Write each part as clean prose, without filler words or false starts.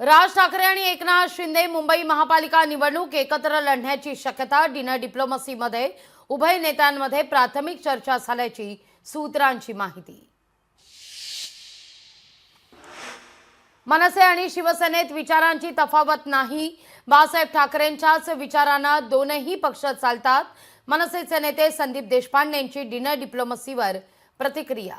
राज ठाकरे आणि एकनाथ शिंदे मुंबई महापालिका निवडणूक एकत्र लढण्याची शक्यता। डिनर डिप्लोमसीमध्ये उभय नेत्यांमध्ये प्राथमिक चर्चा झाल्याची सूत्रांची माहिती। मनसे आणि शिवसेनेत विचारांची तफावत नाही। बाळासाहेब ठाकरेंच्याच विचारांना दोनही पक्ष चालतात। मनसेचे नेते संदीप देशपांडेंची डिनर डिप्लोमसीवर प्रतिक्रिया।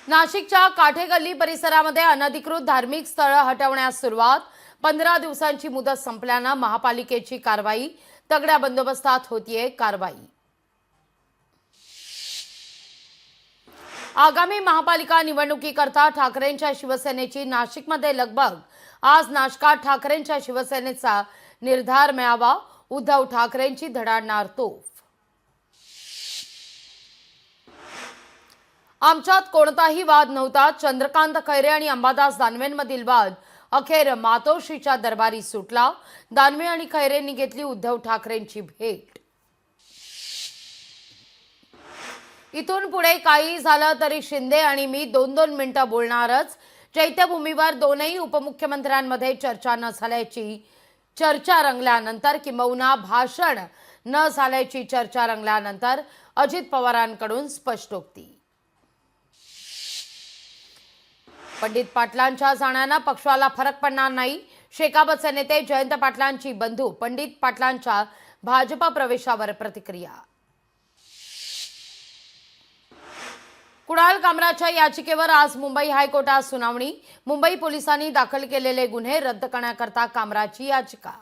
नाशिकच्या काठेगल्ली परिसरामध्ये अनधिकृत धार्मिक स्थळे हटवण्यास सुरुवात। 15 दिवसांची मुदत संपल्याने महापालिकेची कारवाई। तगड्या बंदोबस्तात होतीये कारवाई। आगामी महापालिका निवडणुकीकरता ठाकरेंच्या शिवसेनेची नाशिकमध्ये लगबग। आज नाशकात ठाकरेंच्या शिवसेनेचा निर्धार मेळावा। उद्धव ठाकरेंची धडाडणार तोफ। आमच्यात कोणताही वाद नव्हता। चंद्रकांत खैरे आणि अंबादास दानवेंमधील वाद अखेर मातोश्रीच्या दरबारी सुटला। दानवे आणि खैरेंनी घेतली उद्धव ठाकरेंची भेट। इथून पुढे काही झालं तरी शिंदे आणि मी 2-2 मिनिटं बोलणारच। चैत्यभूमीवर दोनही उपमुख्यमंत्र्यांमध्ये चर्चा न झाल्याची चर्चा रंगल्यानंतर किंबहुना भाषण न झाल्याची चर्चा रंगल्यानंतर अजित पवारांकडून स्पष्टोक्ती। पंडित पाटलांच्या जाण्याने पक्षाला फरक पडणार नाही। शेकापचे नेते जयंत पाटलांची बंधू पंडित पाटलांच्या भाजपा प्रवेशावर प्रतिक्रिया। कुणाल कामराच्या याचिकेवर आज मुंबई हायकोर्टात सुनावणी। मुंबई पोलिसांनी दाखल केलेले गुन्हे रद्द करण्याकरता कामराची याचिका।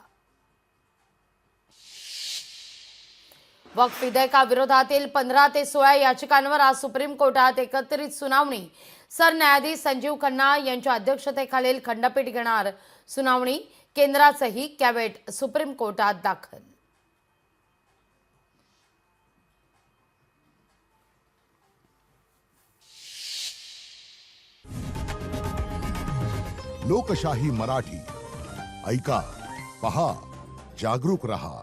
वक्फ विधेयकाविरोधातील 15 ते 16 याचिकांवर आज सुप्रीम कोर्टात एकत्रित सुनावणी। सरन्यायाधीश संजीव खन्ना यांच्या अध्यक्षतेखालील खंडपीठ घेणार सुनावणी। केंद्राचेही कॅवेट सुप्रीम कोर्टात दाखल। लोकशाही मराठी ऐका, पहा, जागरूक रहा।